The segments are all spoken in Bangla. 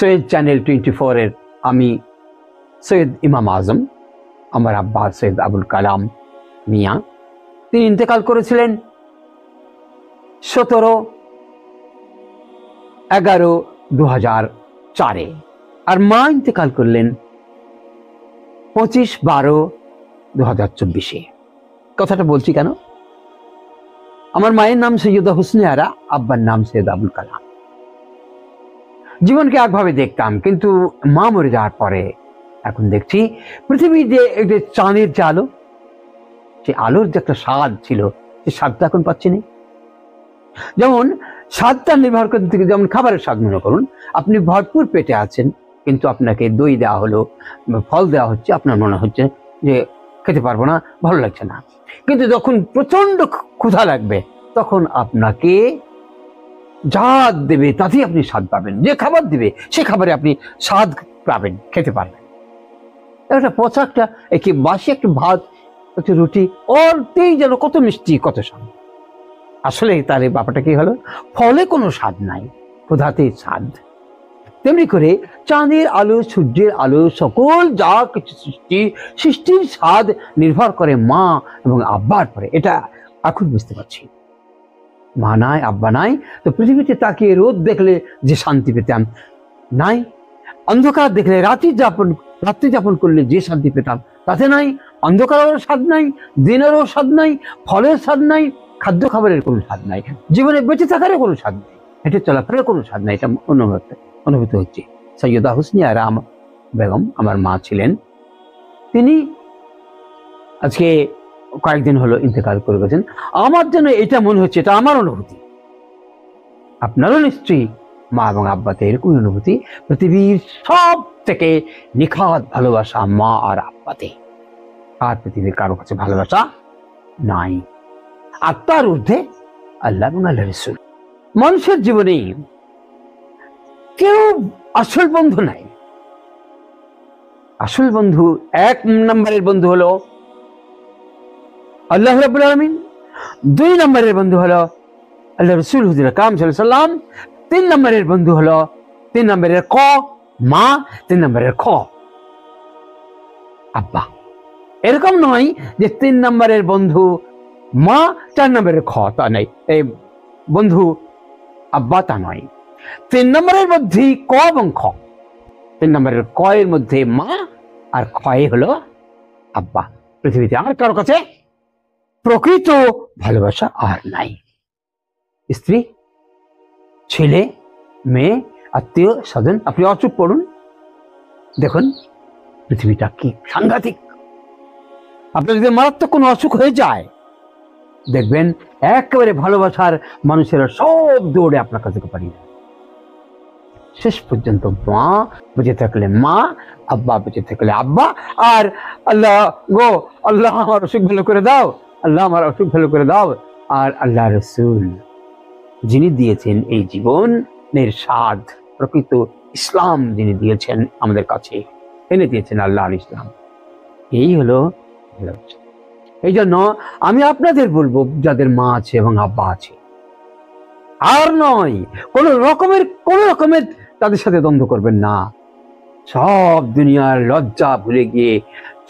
সৈয়দ চ্যানেল 24 এর আমি সৈয়দ ইমাম আজম, আমার আব্বা সৈয়দ আবুল কালাম মিয়া, তিনি ইন্তেকাল করেছিলেন 17/11/2004-এ, আর মা ইন্তেকাল করলেন 25/12/2024-এ। কথাটা বলছি কেন? আমার মায়ের নাম সৈয়দা হুসনে আরা, আব্বার নাম সৈয়দ আবুল কালাম। জীবনকে একভাবে দেখতাম, কিন্তু মা মরে যাওয়ার পরে এখন দেখছি পৃথিবী যে একটা চাঁদের যে আলো, সে আলোর যে একটা স্বাদ ছিল, সে স্বাদটা এখন পাচ্ছি না। যেমন স্বাদটা নির্ভর করতে থেকে, যেমন খাবারের স্বাদ মনে করুন, আপনি ভরপুর পেটে আছেন, কিন্তু আপনাকে দই দেওয়া হলো, ফল দেওয়া হচ্ছে, আপনার মনে হচ্ছে যে খেতে পারবো না, ভালো লাগছে না। কিন্তু যখন প্রচন্ড ক্ষুধা লাগবে, তখন আপনাকে যা দেবে তাতেই আপনি স্বাদ পাবেন। যে খাবার দেবে সে খাবারে আপনি স্বাদ পাবেন, খেতে পারবেন। একটা পচা একটা বাসি একটা ভাত, একটা রুটি, অল্পেই যেন কত মিষ্টি, কত স্বাদ। আসলে তার এই ব্যাপারটা কি হলো, ফলে কোনো স্বাদ নাই, ক্ষুধাতেই স্বাদ। তেমনি করে চাঁদের আলো, সূর্যের আলো, সকল যা কিছু সৃষ্টির স্বাদ নির্ভর করে মা এবং আব্বার পরে। এটা এখন বুঝতে পারছি। মা নাই, আব্বা নাই, তো পৃথিবীতে তাকিয়ে রোদ দেখলে যে শান্তি পেতাম নাই, অন্ধকার দেখলে রাত্রি যাপন করলে যে শান্তি পেতাম তাতে নাই। অন্ধকারেরও স্বাদ নাই, দিনেরও স্বাদ নাই, ফলের স্বাদ নাই, খাদ্য খাবারের কোনো স্বাদ নাই, জীবনে বেঁচে থাকারও কোনো স্বাদ নেই, হেঁটে চলাফেরার কোনো স্বাদ নাই। এটা অনুভূত হচ্ছে। সৈয়দা হুসনে আরা বেগম আমার মা ছিলেন, তিনি আজকে কয়েকদিন হলো ইন্তেকাল করে গেছেন। আমার জন্য এটা মনে হচ্ছে, এটা আমার অনুভূতি, আপনারও নিশ্চয়ই মা এবং আব্বাতে এরকম অনুভূতি। পৃথিবীর সব থেকে নিখাত ভালোবাসা মা আর আব্বাতে, আর পৃথিবীর কারো কাছে ভালোবাসা নাই। আর তার ঊর্ধ্বে আল্লাহ এবং আল্লাহ রাসূল। মানুষের জীবনে কেউ আসল বন্ধু নাই। আসল বন্ধু, এক নম্বরের বন্ধু হলো আল্লাহ রাব্বুল আলামিন, 2 নম্বরের বন্ধু হলো আল্লাহ রাসূল হুজুর আকরাম সাল্লাল্লাহু আলাইহি ওয়াসাল্লাম, 3 নম্বরের বন্ধু হলো 3 নম্বরের ক মা, 3 নম্বরের খ আব্বা। এরকম নয় যে 3 নম্বরের বন্ধু মা, 4 নম্বরের খ, তা নাই। এই বন্ধু আব্বা তা নয়। 3 নম্বরের মধ্যে ক এবং খ। 3 নম্বরের ক এর মধ্যে মা, আর খ এ হলো আব্বা। পৃথিবীতে আর কারো কাছে প্রকৃত ভালোবাসা আর নাই। স্ত্রী, ছেলে, মেয়ে, আত্মীয় স্বজন, আপনি অচুপ পড়ুন, দেখুন পৃথিবীটা কি সাংঘাতিক। আপনার যদি মারাত্মক কোনো অসুখ হয়ে যায়, দেখবেন একেবারে ভালোবাসার মানুষেরা সব দৌড়ে আপনার কাছে পাঠিয়ে যায়। শেষ পর্যন্ত মা বেঁচে থাকলে মা, আব্বা বেঁচে থাকলে আব্বা, আর আল্লাহ গো, আল্লাহ আমার অসুখ ভালো করে দাও, আল্লাহ আমার অসুখ ভালো করে দাও। আর আল্লাহ রাসূল যিনি দিয়েছেন এই জীবনের স্বাদ, প্রকৃত ইসলাম যিনি দিয়েছেন আমাদের কাছে, এনে দিয়েছেন আল্লাহ আল ইসলাম, এই হলো ভালোবাসা। এই জন্য আমি আপনাদের বলবো, যাদের মা আছে এবং আব্বা আছে, আর নয় কোন রকমের তাদের সাথে দ্বন্দ্ব করবেন না। সব দুনিয়ার লজ্জা ভুলে গিয়ে,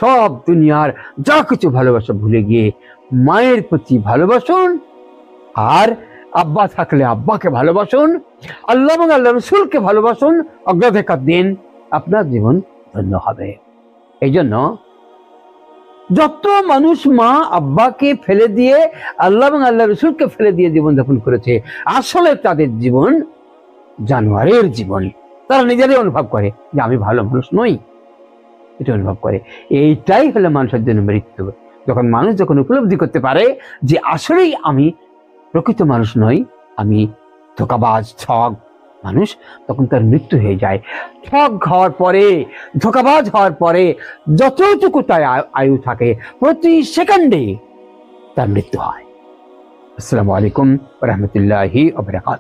সব দুনিয়ার যা কিছু ভালোবাসা ভুলে গিয়ে মায়ের প্রতি ভালোবাসুন, আর আব্বা থাকলে আব্বাকে ভালোবাসুন, আল্লাহ এবং আল্লাহ রাসূলকে ভালোবাসুন, অগ্রাধিকার দিন, আপনার জীবন ধন্য হবে। এই জন্য যত মানুষ মা আব্বাকে ফেলে দিয়ে, আল্লাহ এবং আল্লাহ রাসূলকে ফেলে দিয়ে জীবনযাপন করেছে, আসলে তাদের জীবন জানোয়ারের জীবন। তারা নিজেরাই অনুভব করে যে আমি ভালো মানুষ নই, এটা অনুভব করে। এইটাই হলো মানুষের জন্য মৃত্যু। যখন উপলব্ধি করতে পারে যে আসলেই আমি প্রকৃত মানুষ নই, আমি ধোঁকাবাজ ঠগ মানুষ, তখন তার মৃত্যু হয়ে যায়। ঠগ হওয়ার পরে, ধোঁকাবাজ হওয়ার পরে যতটুকু তার আয়ু থাকে, প্রতি সেকেন্ডে তার মৃত্যু হয়। আসসালামু আলাইকুম ওয়া রাহমাতুল্লাহি ওয়া বারাকাতুহু।